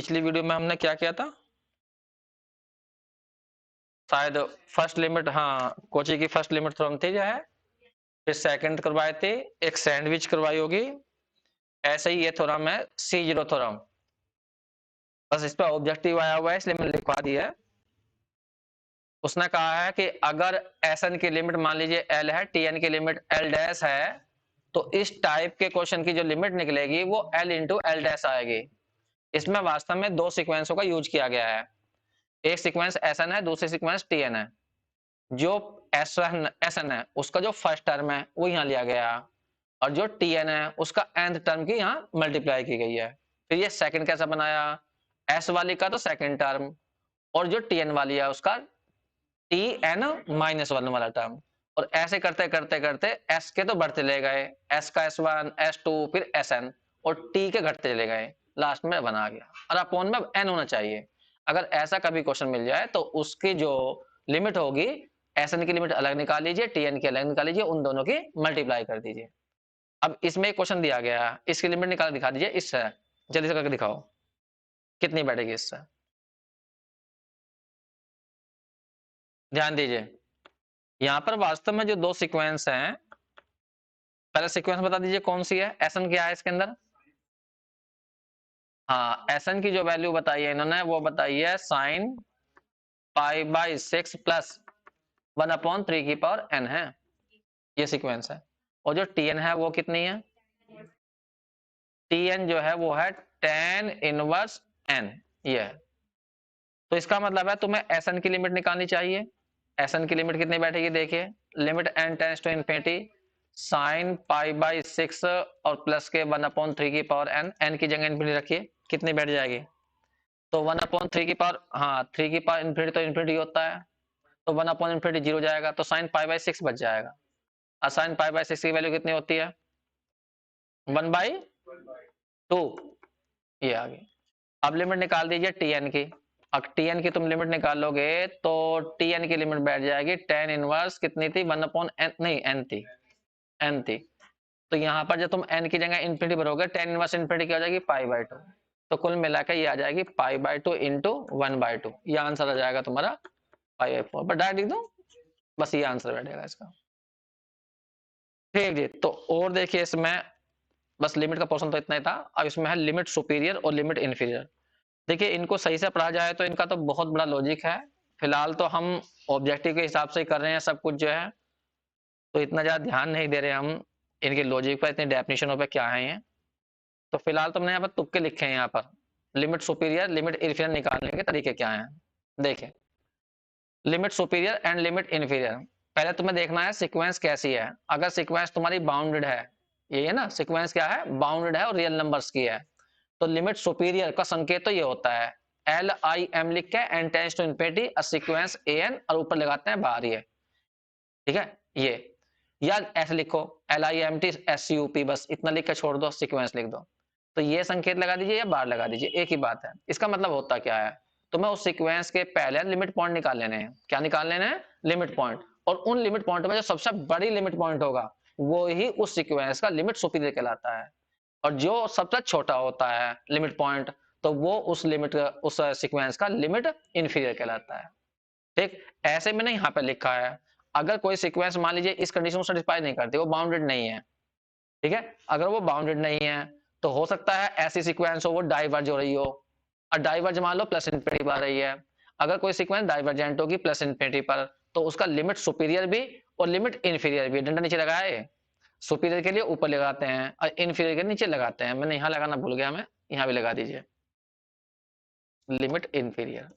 पिछली वीडियो में हमने क्या किया था? शायद फर्स्ट लिमिट, हाँ, कोची की फर्स्ट लिमिट थ्योरम थी जो है, फिर सेकंड करवाए थे, एक सैंडविच करवाई होगी। ऐसे ही ये थ्योरम है सी जीरो थ्योरम, बस इस पर ऑब्जेक्टिव आया हुआ है इसलिए मैंने लिखवा दिया है। उसने कहा है कि अगर एस एन की लिमिट मान लीजिए एल है, टी एन की लिमिट एल डैश है, तो इस टाइप के क्वेश्चन की जो लिमिट निकलेगी वो एल इंटू एल डैश आएगी। इसमें वास्तव में दो सीक्वेंसों का यूज किया गया है, एक सीक्वेंस एस एन है, दूसरी सीक्वेंस टी एन है। जो एस एन है उसका जो फर्स्ट टर्म है वो यहाँ लिया गया, और जो टी एन है उसका nth टर्म की यहाँ मल्टीप्लाई की गई है। फिर ये सेकंड कैसा बनाया, एस वाली का तो सेकंड टर्म, और जो टी एन वाली है उसका टी एन माइनस वन वाला टर्म, और ऐसे करते करते करते एस के तो बढ़ते चले गए, एस का एस वन एस टू फिर एस एन, और टी के घटते चले गए, लास्ट में बना गया। और अपोन में एन होना चाहिए। अगर ऐसा कभी क्वेश्चन मिल जाए तो उसकी जो लिमिट होगी, एस एन की लिमिट अलग निकाल लीजिए, टी एन की अलग निकाल लीजिए, उन दोनों की मल्टीप्लाई कर दीजिए। अब इसमें एक क्वेश्चन दिया गया है, इसकी लिमिट निकाल दिखा दीजिए इससे, जल्दी से करके दिखाओ कितनी बैठेगी इससे। ध्यान दीजिए, यहाँ पर वास्तव में जो दो सीक्वेंस हैं, पहले सीक्वेंस बता दीजिए कौन सी है, एस एन क्या है इसके अंदर। हाँ, एस एन की जो वैल्यू बताई है इन्होंने वो बताई है sign pi by six plus one upon three की पावर एन है, ये सीक्वेंस है। और जो टी एन है वो कितनी है, टी एन जो है वो है टेन इनवर्स एन, ये है। तो इसका मतलब है तुम्हें एस एन की लिमिट निकालनी चाहिए। एस एन की लिमिट कितनी बैठेगी, देखिए, limit n tends to infinity sine pi by six और प्लस के वन अपॉन थ्री की पावर एन, एन की जगह इन्फिनिटी रखिए, कितनी बैठ जाएगी, तो वन अपॉन थ्री की पावर, हाँ, थ्री की पावर इन्फिनिटी तो इन्फिनिटी होता है, तो वन अपॉन इन्फिनिटी जीरो जाएगा, तो साइन पाई बाई सिक्स बच जाएगा। और साइन पाई बाई सिक्स की वैल्यू कितनी होती है, वन बाई टू, ये आ गई। अब लिमिट निकाल दीजिए टी एन की। अब टी एन की तुम लिमिट निकालोगे तो टी एन की लिमिट बैठ जाएगी टेन इनवर्स कितनी थी, वन अपॉन एन, नहीं एन थी, एन थी। तो यहाँ पर जब तुम एन की जगह इन्फिनिटी भरोगे, टेन इनवर्स इन्फिनिटी क्या हो जाएगी, पाई बाई टू। तो कुल मिलाकर ये आ जाएगी pi by two into one by two, ये आंसर आ जाएगा तुम्हारा pi by four. But direct लिख दो, बस ये आंसर बैठेगा इसका। ठीक जी, तो और देखिए इसमें बस लिमिट का पोर्शन तो इतना ही था। अब इसमें है लिमिट सुपीरियर और लिमिट इन्फीरियर। देखिए इनको सही से पढ़ा जाए तो इनका तो बहुत बड़ा लॉजिक है। फिलहाल तो हम ऑब्जेक्टिव के हिसाब से ही कर रहे हैं सब कुछ जो है, तो इतना ज्यादा ध्यान नहीं दे रहे हम इनके लॉजिक पर, इतनी डेफिनेशनों पे क्या है ये। तो फिलहाल तो हमने यहाँ पर तुक्के लिखे हैं, यहाँ पर लिमिट सुपीरियर लिमिट इन्फीरियर निकालने के तरीके क्या हैं। देखिए, limit superior and limit inferior, पहले तुम्हें देखना है सीक्वेंस कैसी है। अगर सीक्वेंस तुम्हारी बाउंडेड है, ये है ना, सीक्वेंस क्या है, बाउंडेड है और रियल नंबर्स की है, तो लिमिट सुपीरियर का संकेत तो ये होता है एल आई एम लिख के n tends to infinity a sequence a n, और ऊपर लगाते हैं बाहर ये, ठीक है, ये, या ऐसे लिखो L I am T S U P, बस इतना लिख के छोड़ दो, सीक्वेंस लिख दो। तो ये संकेत लगा दीजिए या बाहर लगा दीजिए, एक ही बात है। इसका मतलब होता क्या है, तुम्हें उस सीक्वेंस के पहले लिमिट पॉइंट निकाल लेने हैं। क्या निकाल लेने हैं, लिमिट पॉइंट। और उन लिमिट पॉइंट में जो सबसे बड़ी लिमिट पॉइंट होगा वो ही उस सीक्वेंस का लिमिट सुपीरियर कहलाता है, और जो सबसे छोटा होता है लिमिट पॉइंट, तो वो उस लिमिट उस सीक्वेंस का लिमिट इन्फीरियर कहलाता है। ठीक, ऐसे मैंने यहाँ पे लिखा है, अगर कोई सीक्वेंस मान लीजिए इस कंडीशन को सेटिस्फाई नहीं करती, वो बाउंडेड नहीं है, ठीक है, अगर वो बाउंडेड नहीं है तो हो सकता है ऐसी सीक्वेंस हो वो डाइवर्ज हो रही हो, और डाइवर्ज मान लो प्लस इन्फिनिटी पर आ रही है। अगर कोई सीक्वेंस डाइवर्जेंट होगी प्लस इन्फिनिटी पर, तो उसका लिमिट सुपीरियर भी और लिमिट इन्फीरियर भी, डंडा नीचे लगाए, सुपीरियर के लिए ऊपर लगाते हैं और इन्फीरियर के नीचे लगाते हैं। मैंने यहाँ लगाना भूल गया, मैं यहाँ भी लगा दीजिए लिमिट इन्फीरियर।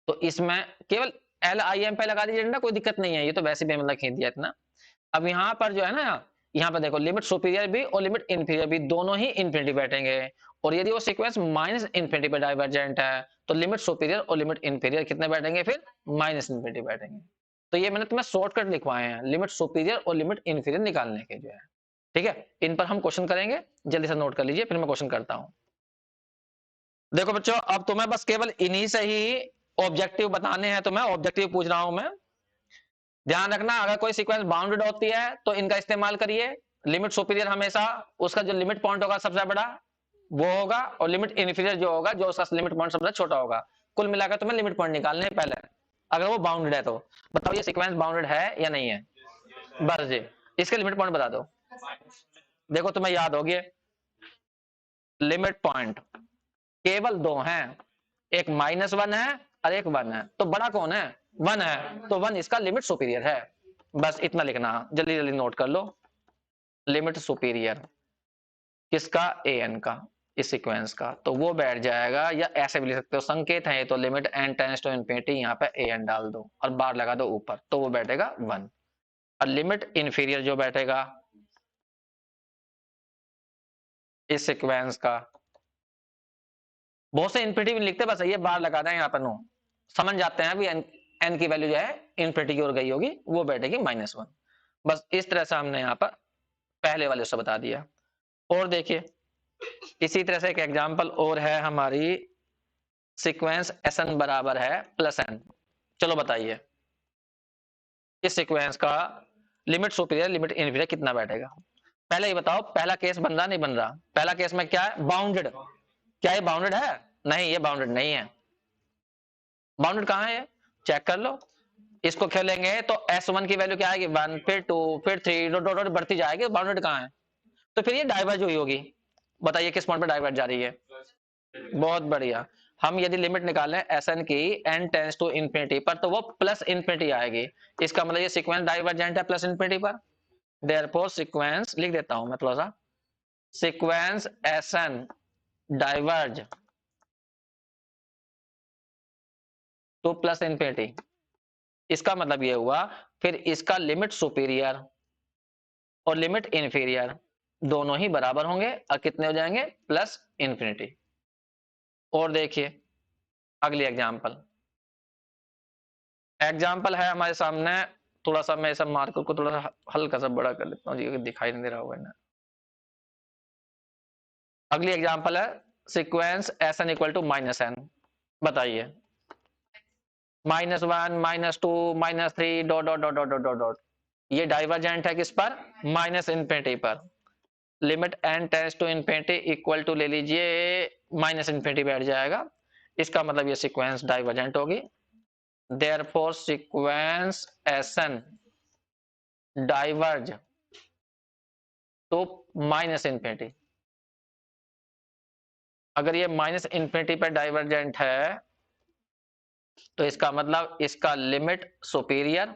तो इसमें केवल एल आई एम पे लगा दीजिए डंडा, कोई दिक्कत नहीं है, ये तो वैसे भी मतलब खींच दिया इतना। अब यहाँ पर जो है ना, यहाँ पर देखो लिमिट सुपीरियर भी और लिमिट इन्फीरियर भी दोनों ही इन्फिनिटी बैठेंगे, और यदि वो सीक्वेंस माइनस इन्फिनिटी पे डाइवर्जेंट है तो लिमिट सुपीरियर और लिमिट इन्फीरियर कितने बैठेंगे, फिर माइनस इन्फिनिटी बैठेंगे। तो ये मैंने तुम्हें शॉर्टकट लिखवाए हैं लिमिट सुपीरियर और लिमिट इन्फीरियर निकालने के जो है, ठीक है। इन पर हम क्वेश्चन करेंगे, जल्दी से नोट कर लीजिए, फिर मैं क्वेश्चन करता हूं। देखो बच्चों, अब तुम्हें बस केवल इन्हीं से ही ऑब्जेक्टिव बताने हैं, तुम्हें ऑब्जेक्टिव पूछ रहा हूं मैं। ध्यान रखना, अगर कोई सीक्वेंस बाउंडेड होती है तो इनका इस्तेमाल करिए। लिमिट सुपीरियर हमेशा उसका जो लिमिट पॉइंट होगा सबसे बड़ा वो होगा, और लिमिट इन्फीरियर जो होगा, जो उसका लिमिट पॉइंट सबसे छोटा होगा। कुल मिलाकर तुम्हें लिमिट पॉइंट निकालने हैं पहले, अगर वो बाउंडेड है तो। बताओ ये सीक्वेंस बाउंडेड है या नहीं है? बस जी, इसके लिमिट पॉइंट बता दो। देखो तुम्हें याद होगी, लिमिट पॉइंट केवल दो हैं, एक -1 है और एक 1 है। तो बड़ा कौन है? 1 है, तो 1 इसका लिमिट सुपीरियर है। बस इतना लिखना, जल्दी जल्दी नोट कर लो। लिमिट सुपीरियर किसका? an का, इस सीक्वेंस का। तो वो बैठ जाएगा, या ऐसे भी लिख सकते हो, संकेत है ये तो, limit n tends to infinity, यहाँ पे an डाल दो और बार लगा दो ऊपर, तो वो बैठेगा 1। और लिमिट इन्फीरियर जो बैठेगा इस सीक्वेंस का, बहुत से इन्फिनिटी भी लिखते, बस ये बार लगा दें यहाँ पर, नो समझ जाते हैं भी n की वैल्यू जो है इन्फिनिटी की ओर गई होगी, वो बैठेगी -1। बस इस तरह से हमने यहाँ पर पहले वाले से बता दिया। और देखिए इसी तरह से एक एग्जांपल और है हमारी, सीक्वेंस Sn बराबर है +n। चलो बताइए इस सीक्वेंस का लिमिट सुपीरियर लिमिट इन्फीरियर कितना बैठेगा? पहले ये बताओ, पहला केस बन रहा नहीं बन रहा? पहला केस में क्या है? बाउंडेड। क्या ये बाउंडेड है? नहीं, ये बाउंडेड नहीं है। बाउंडेड कहां है? चेक कर लो। इसको खेलेंगे तो S1 की वैल्यू क्या आएगी? 1, फिर 2, फिर 3, डॉट डॉट बढ़ती जाएगी। बाउंडेड कहां है? तो फिर ये डाइवर्ज हुई होगी। बताइए किस पॉइंट पे डाइवर्ज जा रही है? बहुत बढ़िया। हम यदि लिमिट निकालें Sn की n टेंड्स टू इंफिनिटी पर, तो वो प्लस इंफिनिटी आएगी। इसका मतलब ये सीक्वेंस डाइवर्जेंट है प्लस इंफिनिटी पर। देयरफॉर सीक्वेंस लिख देता हूं मैं थोड़ा सा, sequence Sn diverge two plus infinity. इसका मतलब ये हुआ, फिर इसका लिमिट सुपीरियर और लिमिट इंफीरियर दोनों ही बराबर होंगे और कितने हो जाएंगे? Plus infinity. और देखिए अगली एग्जांपल, एग्जांपल है हमारे सामने, थोड़ा सा मैं सब मार्कर को थोड़ा सा हल्का सा बड़ा कर लेता हूँ जी, दिखाई नहीं दे रहा होगा ना। अगली एग्जांपल है sequence Sn equal to -n। बताइए -1, -2, -3, dot dot dot dot dot dot, ये डाइवर्जेंट है किस पर? माइनस इंफिनिटी पर। Limit n tends to infinity equal to ले लीजिए माइनस इंफिनिटी बैठ जाएगा। इसका मतलब ये सीक्वेंस डाइवर्जेंट होगी। Therefore sequence Sn diverge to minus infinity. अगर ये माइनस इंफिनिटी पर डाइवर्जेंट है, तो इसका मतलब इसका लिमिट सुपीरियर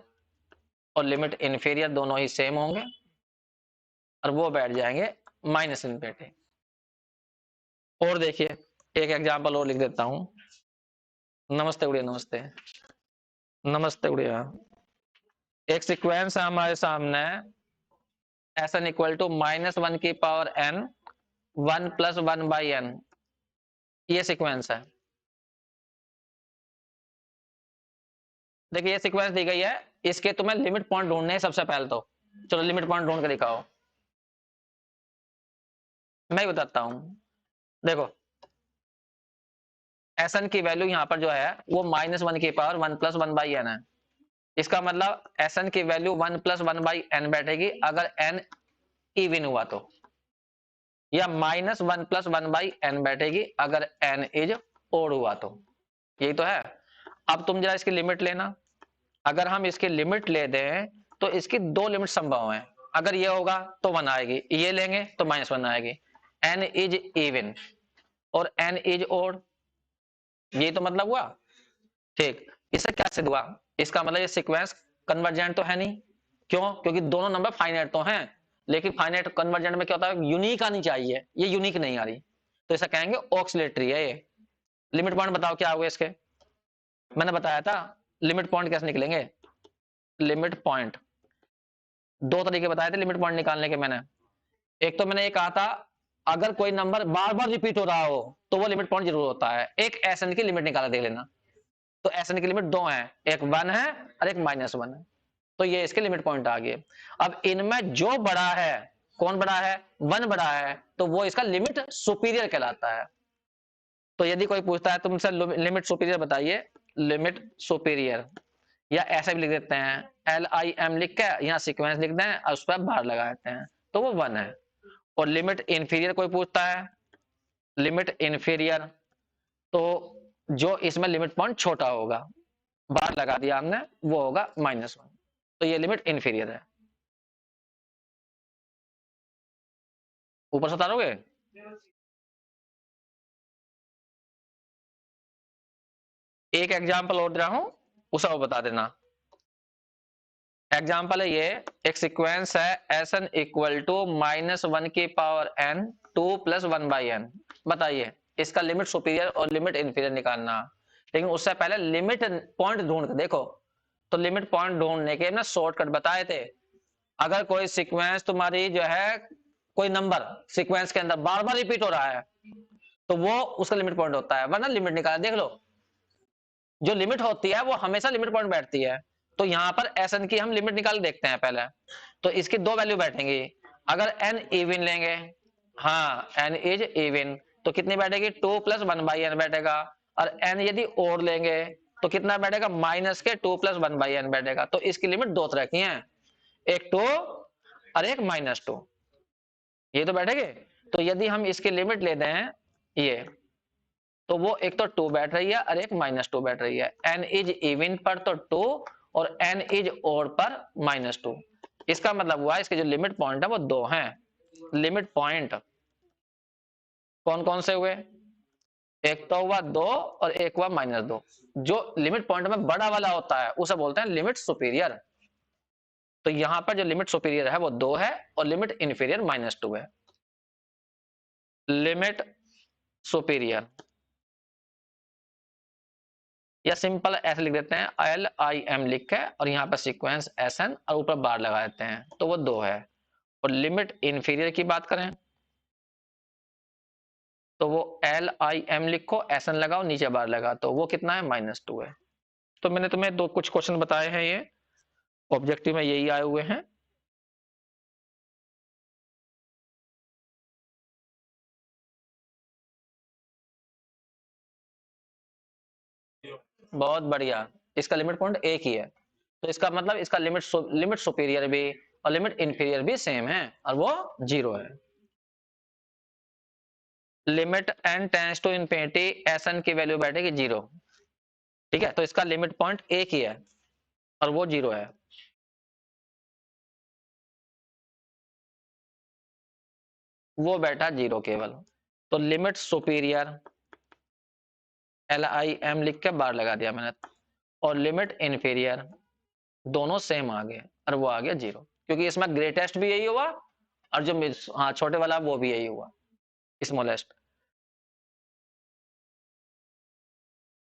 और लिमिट इंफीरियर दोनों ही सेम होंगे और वो बैठ जाएंगे माइनस इंफिनिटी। और देखिए एक एग्जांपल और लिख देता हूं। नमस्ते गुड़िया, नमस्ते, नमस्ते गुड़िया। एक सीक्वेंस है हमारे सामने, Sn इक्वल टू -1 की पावर n 1 + 1/n, ये सीक्वेंस है। देखिए ये सीक्वेंस दी गई है, इसके तुम्हें लिमिट पॉइंट ढूंढने हैं सबसे पहले तो। चलो लिमिट पॉइंट ढूंढ के दिखाओ। मैं ही बताता हूं। देखो Sn की वैल्यू यहाँ पर जो है वो -1 की पावर 1 + 1/n है। इसका मतलब Sn की वैल्यू 1 + 1/n बैठेगी अगर n इवन हुआ तो, या -1 + 1/n बैठेगी अगर n इज ओड हुआ तो। यही तो है। अब तुम जरा इसकी लिमिट लेना। अगर हम इसकी लिमिट ले दें तो इसकी दो लिमिट संभव हैं। अगर ये होगा तो 1 आएगी, ये लेंगे तो -1 आएगी। n इज इवन और n इज ओड, यही तो मतलब हुआ। ठीक, इससे क्या सिद्ध हुआ? इसका मतलब ये सीक्वेंस कन्वर्जेंट तो है नहीं। क्यों? क्योंकि दोनों नंबर फाइनाइट तो हैं, लेकिन फाइनाइट कन्वर्जेंट में क्या होता है? यूनिक आनी चाहिए, ये यूनिक नहीं आ रही, तो इसे कहेंगे ऑक्सिलेटरी है ये। लिमिट पॉइंट बताओ क्या हुए इसके? मैंने बताया था लिमिट पॉइंट कैसे निकलेंगे। लिमिट पॉइंट दो तरीके बताए थे लिमिट पॉइंट निकालने के मैंने। एक तो मैंने ये कहा था अगर कोई नंबर बार बार रिपीट हो रहा हो तो वो लिमिट पॉइंट जरूर होता है। एक Sn की लिमिट निकाला देख लेना। तो Sn की लिमिट दो है, एक 1 है और एक -1 है, तो ये इसके लिमिट पॉइंट आ गए। अब इनमें जो बड़ा है, कौन बड़ा है? 1 बड़ा है, तो वो इसका लिमिट सुपीरियर कहलाता है। तो यदि कोई पूछता है तुमसे लिमिट सुपीरियर बताइए, लिमिट सुपीरियर, या ऐसे भी लिख देते हैं LIM लिख के यहाँ सीक्वेंस लिख दें और उस पर बार लगा देते हैं, तो वो 1 है। और लिमिट इंफीरियर कोई पूछता है, लिमिट इन्फीरियर, तो जो इसमें लिमिट पॉइंट छोटा होगा, बार लगा दिया हमने, वो होगा -1, तो ये लिमिट इन्फीरियर है। ऊपर से उतारोगे? एक एग्जाम्पल और दे रहा हूं, उसे वो बता देना। एग्जाम्पल है ये, एक सीक्वेंस है एस एन इक्वल टू -1 की पावर n 2 + 1/n। बताइए इसका लिमिट सुपीरियर और लिमिट इन्फीरियर निकालना। लेकिन उससे पहले लिमिट पॉइंट ढूंढ के देखो, तो लिमिट पॉइंट ढूंढने के ना शॉर्टकट बताए थे। अगर कोई सीक्वेंस तुम्हारी जो है, कोई नंबर सीक्वेंस के अंदर बार बार रिपीट हो रहा है, तो वो उसका लिमिट पॉइंट होता है, वरना लिमिट निकाला देख लो। जो लिमिट होती है वो हमेशा लिमिट पॉइंट बैठती है। तो यहाँ पर एस एन की हम लिमिट निकाल देखते हैं पहले। तो इसकी दो वैल्यू बैठेंगी। अगर एन इवन लेंगे, हाँ एन इज इवन, तो कितनी बैठेगी 2 + 1/n बैठेगा। और एन यदि और लेंगे तो कितना बैठेगा -2 + 1/n बैठेगा। तो इसकी लिमिट दो तरह की है, एक 2 और एक -2, ये तो बैठेगे। तो यदि हम इसकी लिमिट ले दें ये, तो वो एक तो 2 बैठ रही है और एक -2 बैठ रही है। n इज इवन पर तो 2 और n इज ओड पर -2। इसका मतलब हुआ इसके जो लिमिट पॉइंट है वो दो हैं। लिमिट पॉइंट कौन कौन से हुए? एक तो हुआ 2 और एक हुआ -2। जो लिमिट पॉइंट में बड़ा वाला होता है उसे बोलते हैं लिमिट सुपीरियर। तो यहां पर जो लिमिट सुपीरियर है वो 2 है और लिमिट इन्फीरियर -2 है। लिमिट सुपीरियर, या सिंपल ऐसे लिख देते हैं LIM लिख के, और यहाँ पर सीक्वेंस SN और ऊपर बार लगा देते हैं, तो वो 2 है। और लिमिट इन्फीरियर की बात करें तो वो LIM लिखो, SN लगाओ, नीचे बार लगा, तो वो कितना है -2 है। तो मैंने तुम्हें दो कुछ क्वेश्चन बताए हैं, ये ऑब्जेक्टिव में यही आए हुए हैं। बहुत बढ़िया, इसका लिमिट पॉइंट एक ही है, तो इसका मतलब इसका लिमिट सुपीरियर भी और लिमिट इन्फीरियर भी सेम है और वो 0 है। Limit n tends to infinity SN की वैल्यू बैठेगी 0। ठीक है, तो इसका लिमिट पॉइंट एक ही है और वो 0 है। वो बैठा 0 केवल। तो लिमिट सुपीरियर LIM लिख के बार लगा दिया मैंने, और लिमिट इन्फीरियर दोनों सेम आ गए और वो आ गया 0, क्योंकि इसमें ग्रेटेस्ट भी यही हुआ और जो हाँ छोटे वाला वो भी यही हुआ, स्मॉलेस्ट।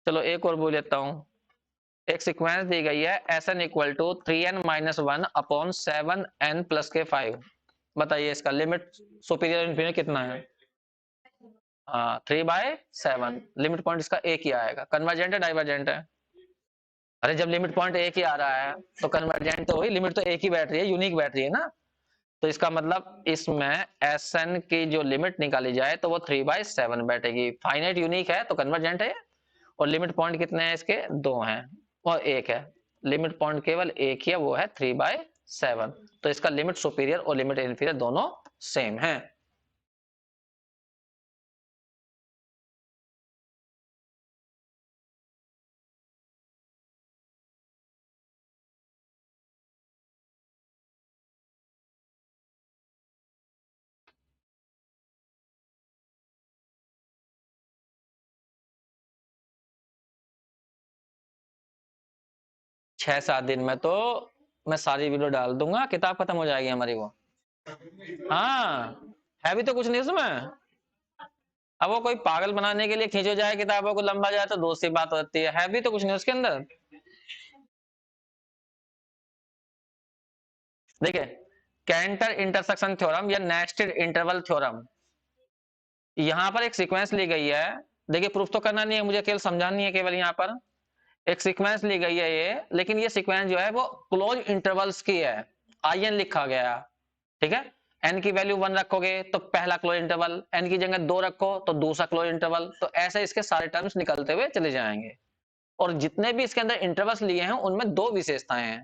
चलो एक और बोल लेता हूं। एक सीक्वेंस दी गई है SN equal to 3n - 1 upon 7n + के 5। बताइए इसका लिमिट सुपीरियर इन्फीरियर कितना है? 3/7। लिमिट पॉइंट इसका एक ही आएगा। कन्वर्जेंट है डाइवर्जेंट है? अरे जब लिमिट पॉइंट एक ही आ रहा है तो कन्वर्जेंट तो वही, लिमिट तो एक ही बैठ रही है, यूनिक बैठ रही है ना। तो इसका मतलब इसमें SN की जो लिमिट निकाली जाए तो वो 3/7 बैठेगी। फाइनाइट यूनिक है तो कन्वर्जेंट है। और लिमिट पॉइंट कितने हैं इसके? 2 हैं और एक है। लिमिट पॉइंट केवल एक ही है, वो है 3/7। तो इसका लिमिट सुपीरियर और लिमिट इन्फीरियर दोनों सेम है। 6-7 दिन में तो मैं सारी वीडियो डाल दूंगा, किताब खत्म हो जाएगी हमारी वो। हाँ, है भी तो कुछ नहीं उसमें। अब वो कोई पागल बनाने के लिए खींचो जाए किताबों को, लंबा जाए तो दूसरी बात होती है भी तो कुछ नहीं उसके अंदर। देखिए, कैंटर इंटरसेक्शन थ्योरम या नेस्टेड इंटरवल थ्योरम, यहां पर एक सीक्वेंस ली गई है। देखिए प्रूफ तो करना नहीं है मुझे, केवल समझानी है केवल। यहाँ पर एक सीक्वेंस ली गई है ये, लेकिन ये सीक्वेंस जो है वो क्लोज इंटरवल्स की है। IN लिखा गया, ठीक है। n की वैल्यू 1 रखोगे तो पहला क्लोज इंटरवल, n की जगह 2 रखो तो दूसरा क्लोज इंटरवल, तो ऐसे इसके सारे टर्म्स निकलते हुए चले जाएंगे। और जितने भी इसके अंदर इंटरवल्स लिए हैं उनमें दो विशेषताएं हैं।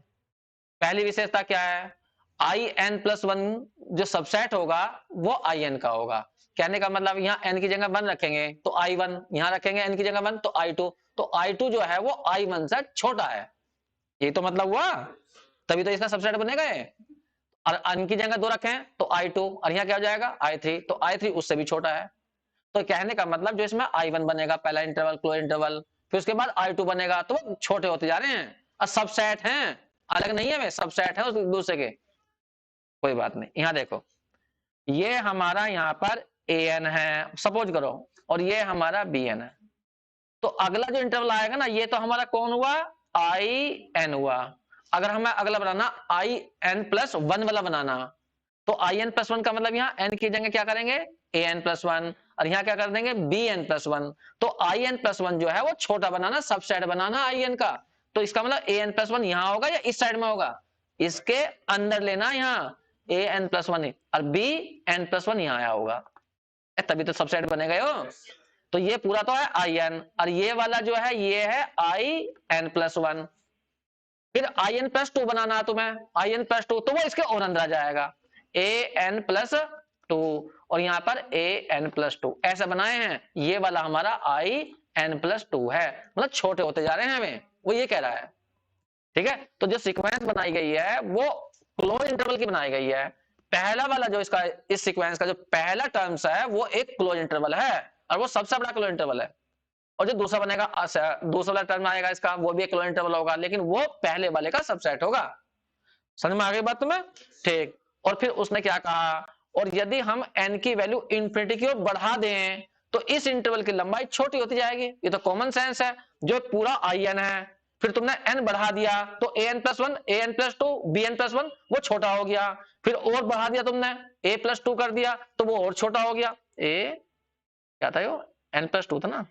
पहली विशेषता क्या है? IN + 1 जो सबसेट होगा वो IN का होगा। कहने का मतलब यहाँ n की जगह 1 रखेंगे तो I1, यहाँ रखेंगे n की जगह 1 तो I2, तो I2 जो है वो I1 से छोटा है, ये तो मतलब हुआ, तभी तो इसका सबसेट बनेगा ये। और n की जगह 2 रखें तो I2, और यहाँ क्या हो जाएगा I3, तो I3 उससे भी छोटा है। तो कहने का मतलब जो इसमें I1 बनेगा पहला इंटरवल क्लोज इंटरवल, फिर उसके बाद I2 बनेगा, तो वो छोटे होते जा रहे हैं और सबसेट हैं, अलग नहीं है वे, सबसेट है उस दूसरे के। कोई बात नहीं, यहाँ देखो ये हमारा यहाँ पर an है सपोज करो, और ये हमारा bn है, तो अगला जो इंटरवल आएगा ना ये तो हमारा कौन हुआ, in हुआ। अगर हमें अगला बनाना in+1 वाला बनाना, तो in+1 का मतलब यहाँ n की जगह क्या करेंगे an+1, और यहाँ क्या कर देंगे bn+1, तो in+1 जो है वो छोटा बनाना, सबसेट बनाना in का, तो इसका मतलब an+1 यहाँ होगा या इस साइड में होगा, इसके अंदर लेना यहाँ an+1 और bn+1 यहाँ आया होगा, तभी तो सबसेट बनेगा यो। तो ये पूरा तो है in, और ये वाला जो है ये है in+1, फिर in+2 बनाना तुम्हें, in+2 तो वो इसके और अंदर आ जाएगा an+2, और यहाँ पर an+2 ऐसा बनाए हैं, ये वाला हमारा in+2 है, मतलब छोटे होते जा रहे हैं हमें, वो ये कह रहा है। ठीक है, तो जो सीक्वेंस बनाई गई है वो क्लोज इंटरवल की बनाई गई है। पहला वाला जो इसका इस सीक्वेंस का जो पहला टर्म्स है वो एक क्लोज इंटरवल है, और वो सबसे बड़ा क्लोज इंटरवल है, और जो दूसरा बनेगा दूसरा वाला टर्म आएगा इसका वो भी एक क्लोज इंटरवल होगा, लेकिन वो पहले वाले का सबसेट होगा। समझ में आ गई बात तुम्हें? ठीक, और फिर उसने क्या कहा, और यदि हम n की वैल्यू इंफिनिटी की ओर बढ़ा दें तो इस इंटरवल की लंबाई छोटी होती जाएगी, ये तो कॉमन सेंस है, जो पूरा in है, फिर तुमने n बढ़ा दिया तो an+1 an+2 bn+1 वो छोटा हो गया, फिर और बढ़ा दिया तुमने a+2 कर दिया तो वो और छोटा हो गया, क्या था यो n+2 था ना,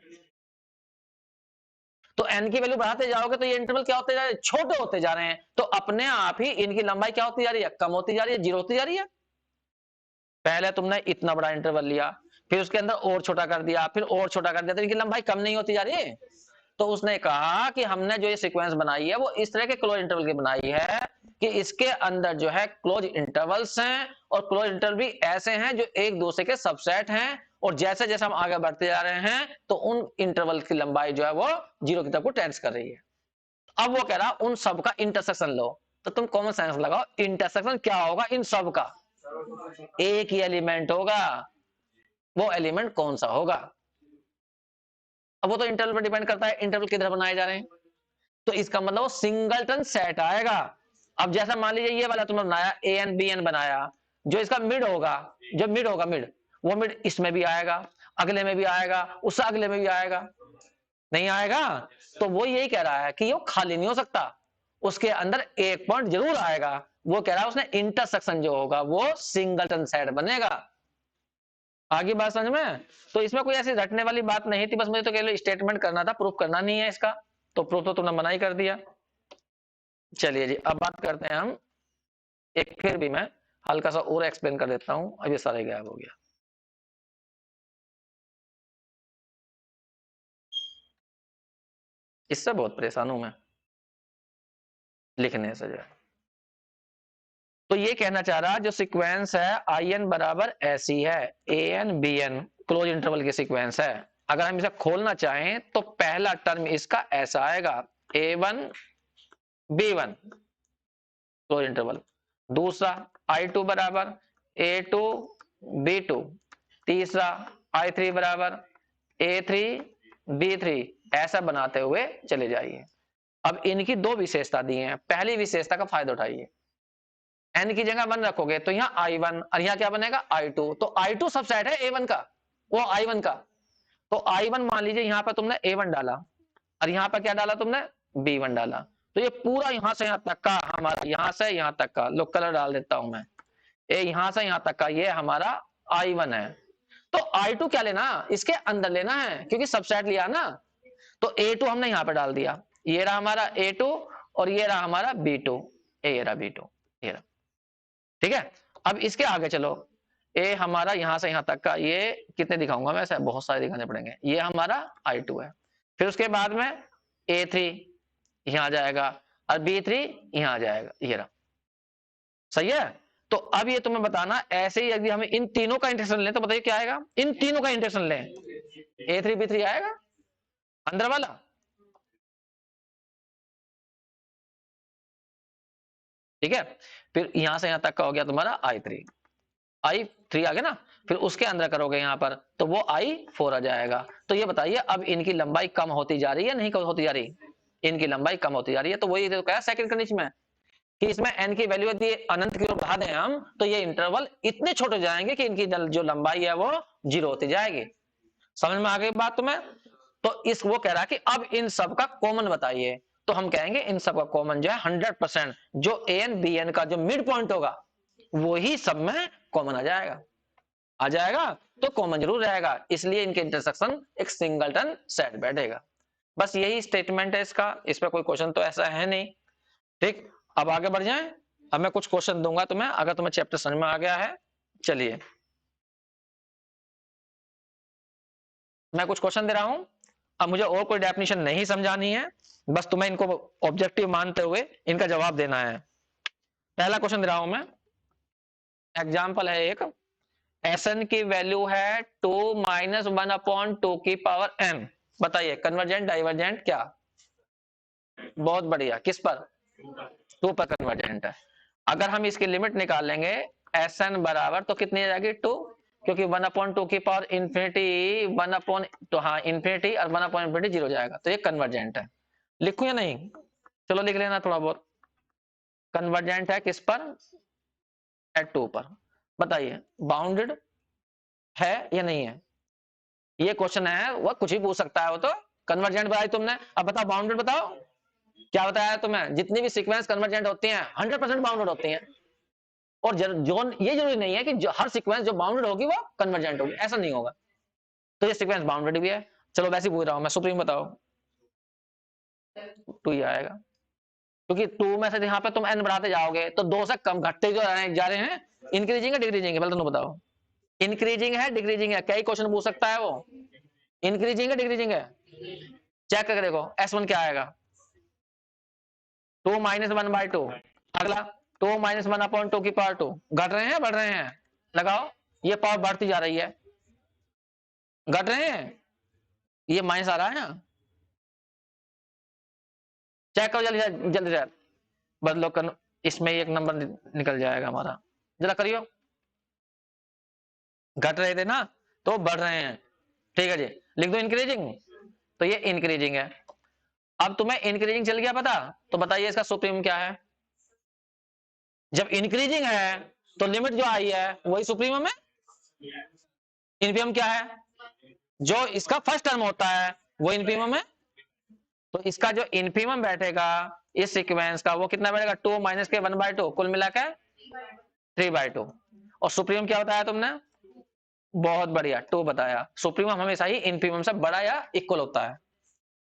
तो n की वैल्यू बढ़ाते जाओगे तो ये इंटरवल क्या होते जा रहे हैं, छोटे होते जा रहे हैं, तो अपने आप ही इनकी लंबाई क्या होती जा रही है, कम होती जा रही है, जीरो होती जा रही है। पहले तुमने इतना बड़ा इंटरवल लिया, फिर उसके अंदर और छोटा कर दिया, फिर और छोटा कर दिया, तो इनकी लंबाई कम नहीं होती जा रही है। तो उसने कहा कि हमने जो ये सीक्वेंस बनाई है वो इस तरह के क्लोज इंटरवल की बनाई है कि इसके अंदर जो है क्लोज इंटरवल्स हैं, और क्लोज इंटरवल भी ऐसे हैं जो एक दूसरे के सबसेट हैं, और जैसे जैसे हम आगे बढ़ते जा रहे हैं तो उन इंटरवल की लंबाई जो है वो जीरो की तरफ को टेंड्स कर रही है। अब वो कह रहा उन सब का इंटरसेक्शन लो, तो तुम कॉमन सेंस लगाओ, इंटरसेक्शन क्या होगा इन सब का, एक ही एलिमेंट होगा, वो एलिमेंट कौन सा होगा। अब वो तो इंटरवल पर डिपेंड करता है इंटरवल किधर बनाए जा रहे हैं, तो इसका मतलब वो सिंगलटन सेट आएगा। अब जैसा मान लीजिए ये वाला तुमने बनाया an bn बनाया, जो इसका मिड होगा, जो मिड होगा मिड, वो मिड इसमें भी आएगा, अगले में भी आएगा, उससे अगले में भी आएगा, नहीं आएगा, तो वो यही कह रहा है कि ये खाली नहीं हो सकता, उसके अंदर एक पॉइंट जरूर आएगा, वो कह रहा है उसने इंटरसेक्शन जो होगा वो सिंगलटन सेट बनेगा। आगे बात समझ में? तो इसमें कोई ऐसी रटने वाली बात नहीं थी, बस मुझे तो केवल स्टेटमेंट करना था, प्रूफ करना नहीं है इसका, तो प्रूफ तो तुमने मना ही कर दिया। चलिए जी, अब बात करते हैं हम एक, फिर भी मैं हल्का सा और एक्सप्लेन कर देता हूं, अब ये सारा गायब हो गया। इससे बहुत परेशान हूं मैं लिखने से जो है। तो ये कहना चाह रहा जो सीक्वेंस है in बराबर ऐसी है an bn क्लोज इंटरवल की सीक्वेंस है, अगर हम इसे खोलना चाहें तो पहला टर्म इसका ऐसा आएगा a1 b1 क्लोज इंटरवल, दूसरा I2 बराबर a2 b2, तीसरा I3 बराबर a3 b3, ऐसा बनाते हुए चले जाइए। अब इनकी दो विशेषता दी हैं, पहली विशेषता का फायदा उठाइए, n की जगह 1 रखोगे तो यहाँ I1 और यहाँ क्या बनेगा I2, तो I2 सबसेट है A1 का, वो I1 का, तो I1 मान लीजिए यहाँ पर तुमने A1 डाला और यहाँ पर क्या डाला तुमने B1 डाला, तो ये पूरा यहाँ से यहाँ तक का हमारा, यहाँ से यहाँ तक का, लो कलर डाल देता हूं मैं, यहाँ से यहाँ तक का ये हमारा I1 है। तो I2 क्या लेना, इसके अंदर लेना है क्योंकि सबसेट लिया ना, तो A2 हमने यहाँ पे डाल दिया, ये रहा हमारा A2 और ये रहा हमारा B2, ये रहा B2, ये रहा, ठीक है। अब इसके आगे चलो, ए हमारा यहां से यहां तक का, ये कितने दिखाऊंगा मैं, ऐसे बहुत सारे दिखाने पड़ेंगे, ये हमारा I2 है, फिर उसके बाद में A3 यहां आ जाएगा और B3 यहां आ जाएगा, ये रहा, सही है। तो अब ये तुम्हें बताना, ऐसे ही यदि हमें इन तीनों का इंटरसेक्शन लें तो बताइए क्या आएगा, इन तीनों का इंटरसेक्शन लें, A3B3 आएगा अंदर वाला। ठीक है, फिर यहां से यहां तक का हो गया तुम्हारा I3 आ गया ना, फिर उसके अंदर करोगे यहां पर तो वो I4 आ जाएगा। तो ये बताइए अब इनकी लंबाई कम होती जा रही है नहीं होती जा रही, इनकी लंबाई कम होती जा रही है। तो वही तो कहा सेकंड कंडीशन में कि इसमें n की वैल्यू यदि अनंत की ओर बढ़ा दें हम तो ये इंटरवल इतने छोटे हो जाएंगे कि इनकी जो लंबाई है वो 0 होती जाएगी। समझ में आ गई बात तुम्हें? तो इस वो कह रहा है कि अब इन सब का कॉमन बताइए, तो हम कहेंगे इन सब का कॉमन जो है 100%, जो an bn का जो मिड पॉइंट होगा वो ही सब में कॉमन आ जाएगा तो कॉमन जरूर रहेगा, इसलिए इनके इंटरसेक्शन एक सिंगलटन सेट बैठेगा। बस यही स्टेटमेंट है इसका, इस पर कोई क्वेश्चन तो ऐसा है नहीं। ठीक, अब आगे बढ़ जाएं। अब मैं कुछ क्वेश्चन दूंगा तुम्हें, अगर तुम्हें चैप्टर समझ में आ गया है। चलिए मैं कुछ क्वेश्चन दे रहा हूं, अब मुझे और कोई डेफिनेशन नहीं समझानी है, बस तुम्हें इनको ऑब्जेक्टिव मानते हुए इनका जवाब देना है। पहला क्वेश्चन दे रहा हूं मैं, एग्जाम्पल है एक, Sn की वैल्यू है 2 माइनस 1/2 की पावर n, बताइए कन्वर्जेंट डाइवर्जेंट क्या? बहुत बढ़िया, किस पर? 2 पर कन्वर्जेंट है। अगर हम इसकी लिमिट निकालेंगे Sn बराबर तो कितनी आ जाएगी 2, क्योंकि 1/2 की पावर इंफिनिटी 1 तो हाँ इंफिनिटी और 1/∞ 0 जाएगा, तो ये कन्वर्जेंट है। लिखूं या नहीं? चलो लिख लेना थोड़ा बहुत। कन्वर्जेंट है किस पर? एट 2 पर। बताइए बाउंडेड है या नहीं है? ये क्वेश्चन है, वो कुछ भी पूछ सकता है वो तो। कन्वर्जेंट बताई तुमने, अब बताओ बाउंडेड बताओ। क्या बताया तुम्हें? जितनी भी सीक्वेंस कन्वर्जेंट होती हैं 100% बाउंडेड होती हैं, और जो ये जरूरी नहीं है कि जो हर सीक्वेंस जो बाउंडेड होगी वो कन्वर्जेंट होगी, ऐसा नहीं होगा। तो ये सीक्वेंस बाउंडेड भी है। चलो वैसे ही पूछ रहा हूं मैं, सुप्रीम बताओ। 2 ही आएगा, क्योंकि 2 में से यहाँ पे तुम n बढ़ाते जाओगे तो 2 से कम घटते जो जा रहे हैं, इंक्रीजिंग है डिक्रीजिंग है, पहले तुम बताओ। इंक्रीजिंग है डिक्रीजिंग है, कई क्वेश्चन पूछ सकता है वो। इंक्रीजिंग है डिक्रीजिंग है, चेक करके देखो S1 क्या आएगा, 2 माइनस 1/2। अगला 2 माइनस 1/2 की पावर 2, घट रहे हैं बढ़ रहे हैं? लगाओ, ये पावर बढ़ती जा रही है, घट रहे हैं, ये माइनस आ रहा है ना, चेक करो जल्दी से जल्दी से, बदलो इसमें एक नंबर निकल जाएगा हमारा, जरा करियो। घट रहे थे ना तो बढ़ रहे हैं, ठीक है जी, लिख दो इंक्रीजिंग, तो ये इंक्रीजिंग है। अब तुम्हें इंक्रीजिंग चल गया पता, तो बताइए इसका सुप्रीम क्या है? जब इंक्रीजिंग है तो लिमिट जो आई है वही सुप्रीमम है। इनफीमम क्या है? जो इसका फर्स्ट टर्म होता है वो इनफीमम है, तो इसका जो इनफीमम बैठेगा इस सीक्वेंस का वो कितना बैठेगा, 2 माइनस के 1/2, कुल मिलाकर 3/2। और सुप्रीमम क्या बताया तुमने? बहुत बढ़िया, 2 बताया। सुप्रीमम हमेशा ही इनफीमम से बड़ा या इक्वल होता है,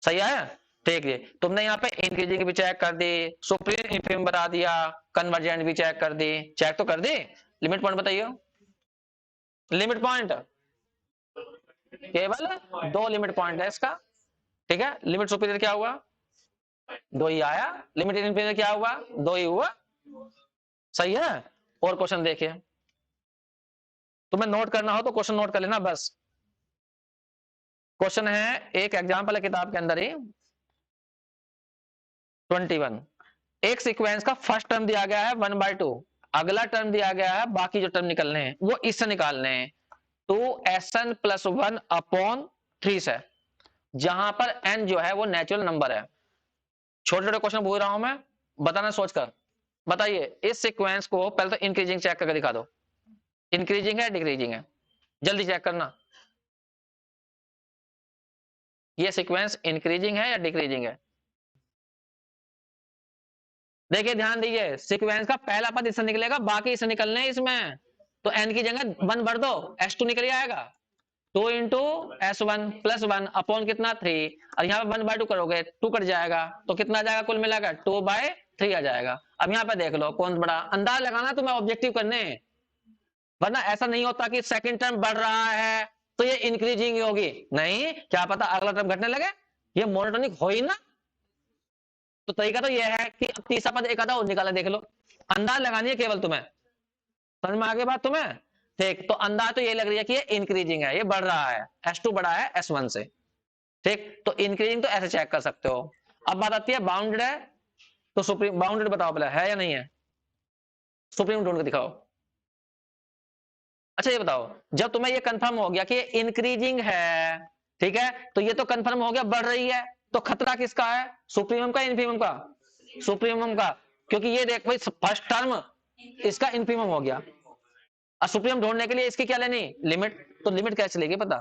सही है। ठीक है, तुमने यहाँ पे इंक्रीजिंग भी चेक कर दी, सुप्रीम इनफीमम बता दिया, कन्वर्जेंट भी चेक कर दी, चेक तो कर दी। लिमिट पॉइंट बताइए, लिमिट पॉइंट केवल 2 लिमिट पॉइंट है इसका, ठीक है। लिमिट सुपीरियर क्या हुआ, 2 ही आया, लिमिट इनफीरियर क्या हुआ, 2 ही हुआ, सही है। और क्वेश्चन देखिए, तुम्हें नोट करना हो तो क्वेश्चन नोट कर लेना बस। क्वेश्चन है, एक एग्जांपल है किताब के अंदर ही, 21। एक सीक्वेंस का फर्स्ट टर्म दिया गया है 1/2, अगला टर्म दिया गया है, बाकी जो टर्म निकलने हैं वो इससे निकालने हैं, 2Sn + 1/3 से, जहां पर n जो है वो नेचुरल नंबर है। छोटे छोटे क्वेश्चन पूछ रहा हूं मैं, बताना सोचकर। बताइए इस सीक्वेंस को पहले तो इंक्रीजिंग चेक करके दिखा दो, इंक्रीजिंग है डिक्रीजिंग है, जल्दी चेक करना। ये सीक्वेंस इंक्रीजिंग है या डिक्रीजिंग है? देखिए ध्यान दीजिए, सीक्वेंस का पहला पद इससे निकलेगा, बाकी इससे निकलने हैं इसमें, तो n की जगह 1 भर दो, S2 निकल आएगा, 2 इंटू S1 + 1 अपॉन कितना 3, और यहाँ पे 1/2 करोगे 2 कट जाएगा, तो कितना आ जाएगा कुल मिलाकर 2/3 आ जाएगा। अब यहाँ पे देख लो कौन बड़ा, अंदाज लगाना तुम्हें ऑब्जेक्टिव करने, वरना ऐसा नहीं होता कि सेकंड टर्म बढ़ रहा है तो ये इंक्रीजिंग ही होगी, नहीं, क्या पता अगला टर्म घटने लगे, ये मोनोटोनिक हो ही ना। तो तरीका तो ये है कि अब तीसरा पद एक आधा और निकाला, देख लो, अंदाज लगानी है केवल तुम्हें। समझ में आ गई बात तुम्हें? ठीक, तो अंदाज तो ये लग रही है कि ये इंक्रीजिंग है, ये बढ़ रहा है, S2 बड़ा है S1 से। ठीक, तो इंक्रीजिंग तो ऐसे चेक कर सकते हो। अब बात आती है बाउंडेड है, तो सुप्रीम बाउंडेड बताओ पहले है या नहीं है, सुप्रीम ढूंढ के दिखाओ। अच्छा ये बताओ, जब तुम्हें ये कंफर्म हो गया कि ये इंक्रीजिंग है, ठीक है, तो ये तो कंफर्म हो गया बढ़ रही है, तो खतरा किसका है, सुप्रीमम का इन्फीमम का, सुप्रीमम का, क्योंकि ये देख भाई फर्स्ट टर्म इसका इन्फीमम हो गया। अब सुप्रीमम ढूंढने के लिए इसकी क्या लेनी, लिमिट, तो लिमिट कैसे लेगी पता।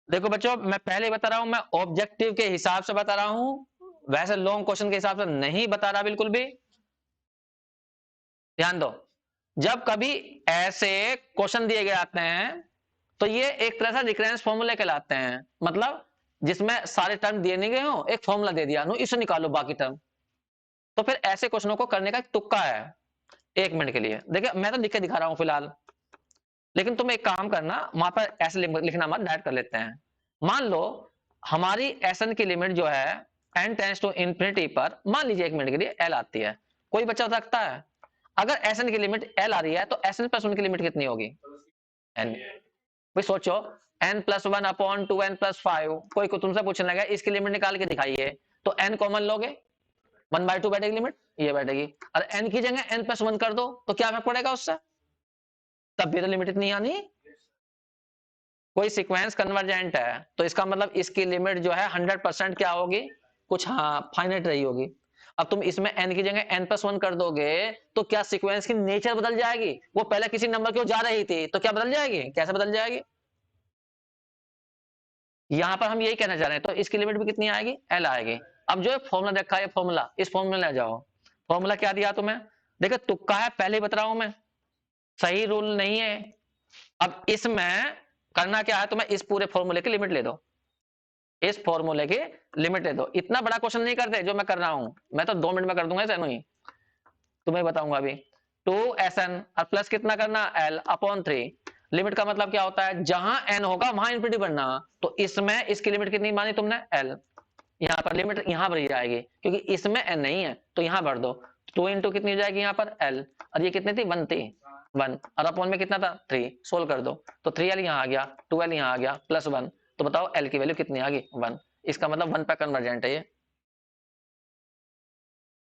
देखो बच्चों मैं पहले ही बता रहा हूं, मैं ऑब्जेक्टिव के हिसाब से बता रहा हूं, वैसे लॉन्ग क्वेश्चन के हिसाब से नहीं बता रहा बिल्कुल भी। ध्यान दो, जब कभी ऐसे क्वेश्चन दिए गए आते हैं तो ये एक तरह से रिकरेंस फॉर्मूले कहलाते हैं, मतलब जिसमें सारे टर्म दिए नहीं गए हो, एक फॉर्मूला दे दिया, इसे निकालो बाकी टर्म। तो फिर ऐसे क्वेश्चनों को करने का एक तुक्का है। एक मिनट के लिए देखिए, मैं तो लिख के दिखा रहा हूं फिलहाल, लेकिन तुम एक काम करना, वहां पर ऐसे लिखना मत, डायरेक्ट कर लेते हैं। मान लो हमारी एसन की लिमिट जो है n टेंड्स टू इंफिनिटी पर, मान लीजिए एक मिनट के लिए l आती है, कोई बच्चा रखता है, अगर एसन की लिमिट l आ रही है तो एसन प्लस 1 की लिमिट कितनी होगी, n। भाई सोचो, n plus 1 upon 2n plus 5, कोई को तुमसे पूछने लगा इसकी लिमिट निकाल के दिखाइए, तो n कॉमन लोगे, 1/2 बैठेगी लिमिट, ये बैठेगी, और n की जगह n प्लस 1 कर दो तो क्या फर्क पड़ेगा उससे, तब भी तो लिमिट इतनी आनी। कोई सीक्वेंस कन्वर्जेंट है तो इसका मतलब इसकी लिमिट जो है 100% क्या होगी, कुछ हाँ फाइनाइट रही होगी। अब तुम इसमें n की जगह n प्लस 1 कर दोगे तो क्या सीक्वेंस की नेचर बदल जाएगी, वो पहले किसी नंबर की जा रही थी तो क्या बदल जाएगी, कैसे बदल जाएगी। यहां पर हम यही कहना चाह रहे हैं, तो इसकी लिमिट भी कितनी आएगी, l आएगी। अब जो फॉर्मूला रखा है फॉर्मूला, इस फॉर्मूला ले जाओ, फॉर्मूला क्या दिया तुम्हें, देखो तुक्का है, पहले ही बता रहा हूं मैं, सही रूल नहीं है। अब इसमें करना क्या है, तुम्हें इस पूरे फॉर्मूले की लिमिट ले दो, इस फॉर्मूले की लिमिट ले दो। इतना बड़ा क्वेश्चन नहीं करते जो मैं कर रहा हूं, मैं तो 2 मिनट में कर दूंगा इसे ही, तुम्हें बताऊंगा अभी। 2SN और प्लस कितना करना, L अपॉन 3। लिमिट का मतलब क्या होता है, जहां n होगा वहां इंफिनिटी बनना, तो इसमें इसकी लिमिट कितनी मानी तुमने, L। यहाँ पर लिमिट यहाँ भरी जाएगी क्योंकि इसमें n नहीं है, तो यहाँ भर दो, 2 इंटू कितनी हो जाएगी यहाँ पर L, और ये कितनी थी 1 थी, 1, और अपॉन में कितना था 3, सोल्व कर दो, तो 3L यहाँ आ गया, 2L यहाँ आ गया, प्लस 1, तो बताओ L की वैल्यू कितनी आ गई 1। इसका मतलब 1 पे कन्वर्जेंट है ये,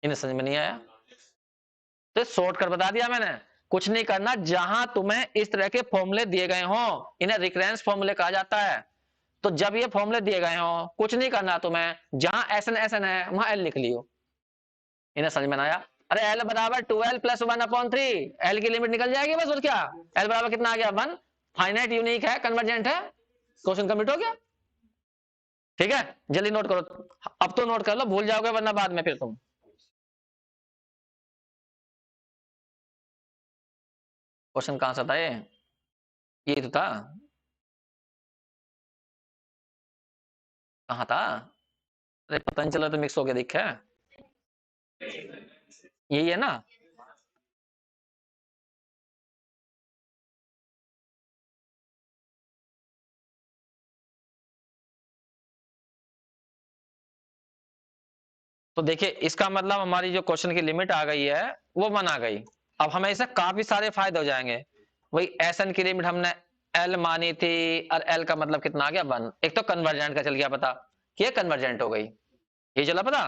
इन्हें समझ में नहीं आया तो शॉर्ट कर बता दिया मैंने। कुछ नहीं करना, जहां तुम्हें इस तरह के फॉर्मूले दिए गए हो इन्हें रिकरेंस फॉर्मूले कहा जाता है, तो जब ये फॉर्मूले दिए गए हो कुछ नहीं करना तुम्हें, जहां SN है वहां L लिख लियो, इन्हें समझ में आया। अरे L बराबर 2L प्लस 1 अपॉन 3, L की लिमिट निकल जाएगी बस, और क्या, L बराबर कितना आ गया 1, फाइनाइट यूनिक है कन्वर्जेंट है, क्वेश्चन कंप्लीट हो गया। ठीक है, जल्दी नोट करो, अब तो नोट कर लो, भूल जाओगे वरना बाद में फिर तुम। क्वेश्चन कहां से था ये तो था, कहाँ था, अरे पता नहीं चला तो मिक्स हो गया दिखा, यही है ना। तो देखिए इसका मतलब हमारी जो क्वेश्चन की लिमिट आ गई है वो 1 आ गई। अब हमें इससे काफी सारे फायदे हो जाएंगे। वही SN की लिमिट हमने L मानी थी, और L का मतलब कितना आ गया 1, एक तो कन्वर्जेंट का चल गया पता कि कन्वर्जेंट हो गई, ये चला पता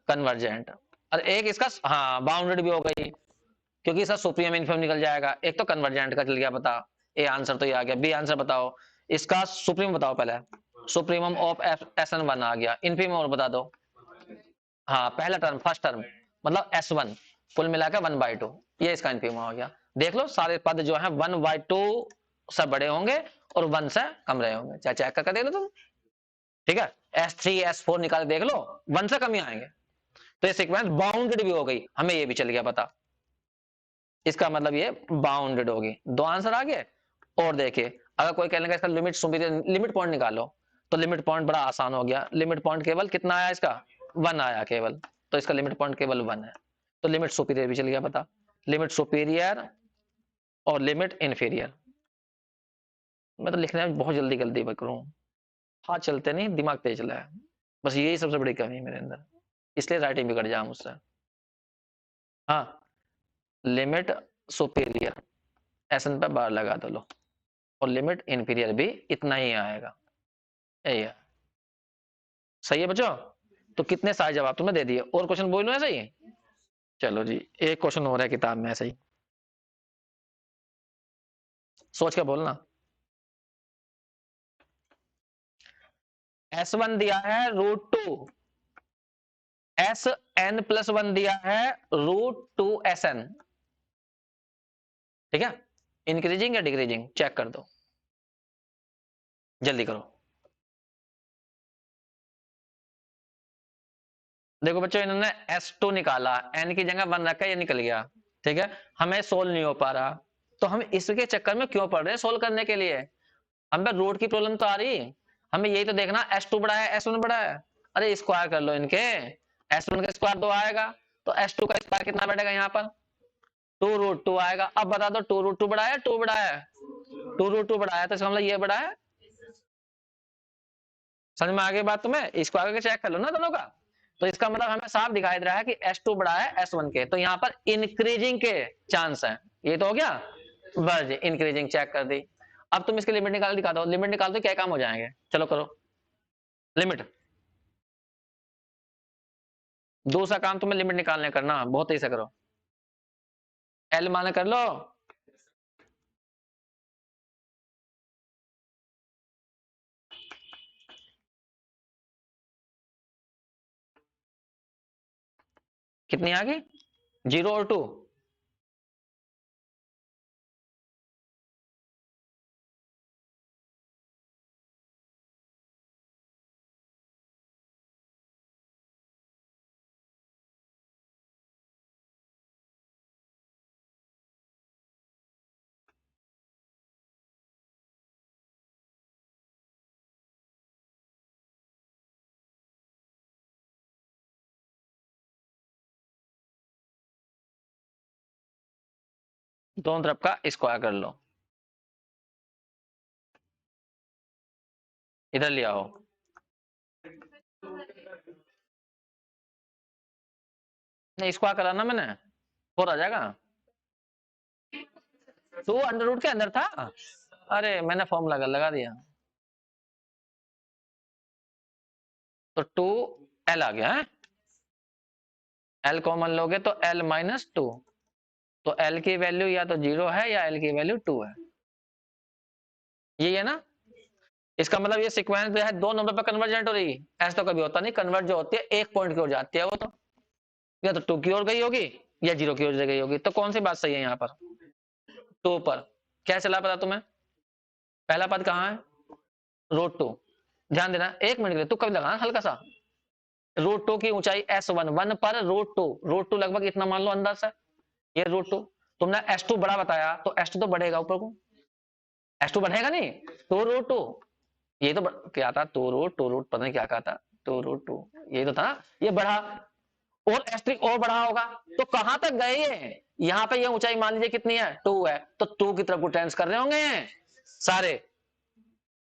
कन्वर्जेंट, और एक इसका हाँ बाउंडेड भी हो गई क्योंकि इसका सुप्रीम इन्फीमम निकल जाएगा, एक तो कन्वर्जेंट का चल गया पता। ए आंसर तो ये आ गया, बी आंसर बताओ, इसका सुप्रीम बताओ पहले, सुप्रीमम ऑफ SN 1 आ गया, इन्फीमम और बता दो। हाँ पहला टर्म फर्स्ट टर्म मतलब S1, कुल मिलाकर 1/2, ये इसका इनफीमम हो गया। देख लो सारे पद जो है 1/2 से बड़े होंगे और 1 से कम रहे होंगे, चाहे चेक करके देख लो तुम। ठीक है, S3 S4 निकाल देख लो, 1 से कम ही आएंगे, तो ये सीक्वेंस बाउंडेड भी हो गई, हमें ये भी चल गया पता, इसका मतलब ये बाउंडेड होगी। 2 आंसर आ गए। और देखिए अगर कोई कह लेगा इसका लिमिट सुपीरियर, लिमिट पॉइंट निकालो, तो लिमिट पॉइंट बड़ा आसान हो गया, लिमिट पॉइंट केवल कितना आया इसका 1 आया केवल, तो इसका लिमिट पॉइंट केवल 1 है, तो लिमिट सुपीरियर भी चल गया पता, लिमिट सुपीरियर और लिमिट इन्फीरियर। मैं तो लिखने में बहुत जल्दी गलती करूं, हाथ चलते नहीं, दिमाग तेज चला है, बस यही सबसे बड़ी कमी है मेरे अंदर, इसलिए राइटिंग बिगड़ जाए मुझसे। हाँ लिमिट सुपीरियर एसन पे बार लगा दो लो, और लिमिट इंफीरियर भी इतना ही आएगा। यही है, सही है बच्चों। तो कितने सारे जवाब तुमने दे दिए, और क्वेश्चन बोलो ऐसा ही। चलो जी, एक क्वेश्चन हो रहा है किताब में ऐसे ही, सोच के बोलना। S1 दिया है √2, SN+1 दिया है √2SN, ठीक है। इंक्रीजिंग या डिक्रीजिंग चेक कर दो, जल्दी करो। देखो बच्चों, इन्होंने S2 निकाला, N की जगह 1 रखा, ये निकल गया, ठीक है। हमें सोल्व नहीं हो पा रहा, तो हम इसके चक्कर में क्यों पड़ रहे हैं सोल्व करने के लिए। हमें रूट की प्रॉब्लम तो आ रही, हमें यही तो देखना S2 बड़ा है S1 बड़ा है। अरे स्क्वायर कर लो इनके, S1 का स्क्वायर 2 आएगा, तो S2 का स्क्वायर कितना बैठेगा यहाँ पर, 2√2 आएगा। अब बता दो 2√2 बड़ा है 2 बड़ा है, 2√2 बड़ा है, तो इसका मतलब ये बड़ा है। समझ में आ गई बात तुम्हें, इसको आगे चेक कर लो ना दोनों का। तो इसका मतलब हमें साफ दिखाई दे रहा है कि S2 बड़ा है S1 के, तो यहाँ पर इंक्रीजिंग के चांस है। ये तो हो गया, बस जी इंक्रीजिंग चेक कर दी। अब तुम इसकी लिमिट निकाल दिखा दो, लिमिट निकाल दो क्या काम हो जाएंगे, चलो करो लिमिट। दूसरा काम तुम्हें लिमिट निकालने करना, बहुत तेजी से करो। एल माने कर लो, कितनी आ गई, 0 और 2। दोनों तरफ का स्क्वायर कर लो, इधर ले आओ। नहीं स्क्वायर करा ना मैंने, 4 आ जाएगा। 2 अंडर रूट के अंदर था, अरे मैंने फॉर्मूला लगा दिया, तो 2L आ गया है। L कॉमन लोगे तो L-2, तो L की वैल्यू या तो 0 है या L की वैल्यू 2 है, यही है ना। इसका मतलब ये सीक्वेंस जो है 2 नंबर पर कन्वर्जेंट हो रही है, ऐसा तो कभी होता नहीं, कन्वर्ट जो होती है 1 पॉइंट की ओर जाती है वो तो, या तो 2 की ओर गई होगी या 0 की ओर गई होगी। तो कौन सी बात सही है यहाँ पर, 2 पर। क्या चला पता तुम्हें, पहला पद कहाँ है, √2। ध्यान देना, 1 मिनट के लिए तू कभी लगाना हल्का सा। √2 की ऊंचाई S1, 1 पर √2, √2 लगभग इतना मान लो अंदर से, ये √2। तुमने S2 बड़ा बताया, तो S2 तो बढ़ेगा ऊपर को, S2 बढ़ेगा नहीं, तो √2, ये तो क्या था, टू रूट पता नहीं क्या कहा था, 2√2 ये तो था ना, ये बढ़ा, और S3 और बढ़ा होगा। तो कहां तक गए ये, यहाँ पे ये ऊंचाई मान लीजिए कितनी है, 2 है, तो 2 की तरफ टेंस कर रहे होंगे सारे,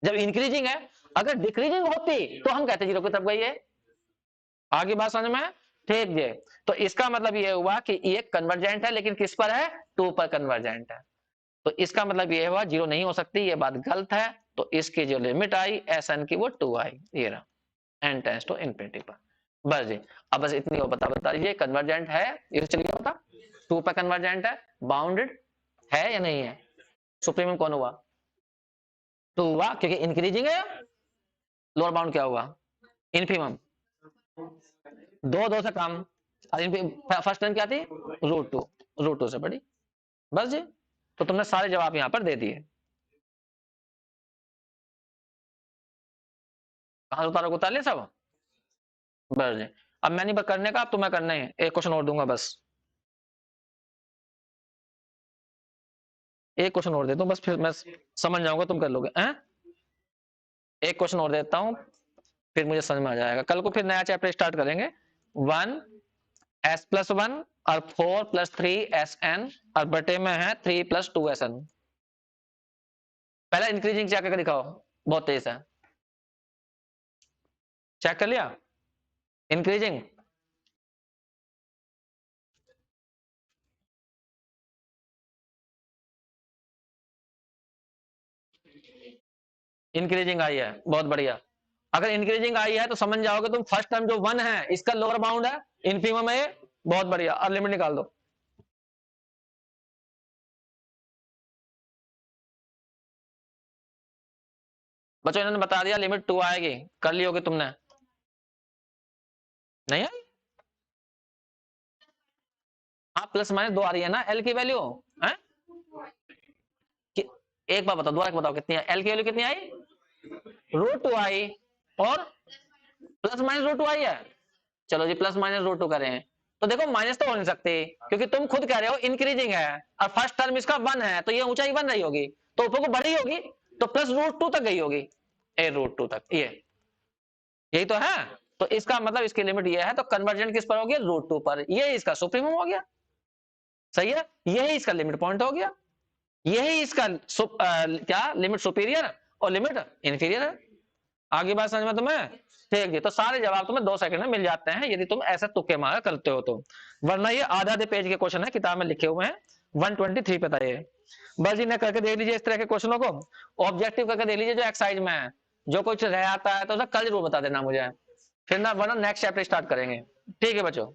जब इंक्रीजिंग है। अगर डिक्रीजिंग होती तो हम कहते 0 की तरफ गई है। आगे बात समझ में, ठीक है। तो इसका मतलब ये हुआ कि ये कन्वर्जेंट है, लेकिन किस पर है, 2 पर कन्वर्जेंट है। तो इसका मतलब ये हुआ 0 नहीं हो सकती, ये बात गलत है। तो इसकी जो लिमिट आई SN की वो 2 आई, ये रहा n टेंस टू इनफिनिटी पर। बस जी, अब बस इतनी और बता दीजिए कन्वर्जेंट है, ये चल गया बता, 2 पर कन्वर्जेंट है, बाउंडेड है या नहीं है, सुप्रीमम कौन हुआ, 2 हुआ क्योंकि इंक्रीजिंग है, लोअर बाउंड क्या हुआ, इनफिमम, 2 से कम, और फर्स्ट टर्म क्या थी, √2 से बड़ी। बस जी, तो तुमने सारे जवाब यहाँ पर दे दिए। कहां से उतारो, उतार लिया सब, बस जी। अब मैं नहीं करने का, अब तुम्हें करना है, एक क्वेश्चन और दूंगा बस, एक क्वेश्चन और देता हूँ बस, फिर मैं समझ जाऊंगा तुम कर लोगे हैं। एक क्वेश्चन और देता हूँ, फिर मुझे समझ में आ जाएगा, कल को फिर नया चैप्टर स्टार्ट करेंगे। 1S+1 और 4+3SN, और बटे में है 3+2SN। पहला इंक्रीजिंग चेक करके दिखाओ, बहुत तेज है, चेक कर लिया इंक्रीजिंग, इंक्रीजिंग आई है, बहुत बढ़िया। अगर इंक्रीजिंग आई है तो समझ जाओगे तुम फर्स्ट टर्म जो 1 है इसका लोअर बाउंड है, इनफीमम है ये, बहुत बढ़िया। अब लिमिट निकाल दो। बच्चों इन्होंने बता दिया लिमिट 2 आएगी, कर ली होगी तुमने, नहीं आई? हाँ प्लस माइनस 2 आ रही है ना एल की वैल्यू है कि, एक बार बताओ, दोबारा बताओ कितनी है एल की वैल्यू, कितनी आई? √2 आई, और प्लस माइनस √2 आई है। चलो जी प्लस माइनस √2 करें, तो देखो माइनस तो हो नहीं सकती क्योंकि तुम खुद कह रहे हो इंक्रीजिंग है और फर्स्ट टर्म इसका 1 है, तो ये ऊंचाई 1 रही होगी, तो ऊपर को बढ़ी होगी, तो प्लस √2 तक गई होगी, √2 तक, ये यही तो है। तो इसका मतलब इसकी लिमिट ये है, तो कन्वर्जन किस पर हो गया? √2 पर, ये इसका सुप्रीमम हो गया, सही है, यही इसका लिमिट पॉइंट हो गया, यही इसका क्या लिमिट सुपीरियर और लिमिट इंफीरियर है। आगे बात समझ में तुम्हें? ठीक जी, तो सारे जवाब तुम्हें 2 सेकंड में मिल जाते हैं यदि तुम ऐसे तुक्के मार करते हो तो, वरना ये आधा आधे पेज के क्वेश्चन है, किताब में लिखे हुए हैं 123 पे था ये। बस जी ने करके देख लीजिए इस तरह के क्वेश्चनों को, ऑब्जेक्टिव करके देख लीजिए जो एक्सरसाइज में है, जो कुछ रह आता है तो कल जरूर बता देना मुझे, फिर ना वरना नेक्स्ट चैप्टर स्टार्ट करेंगे। ठीक है बच्चों।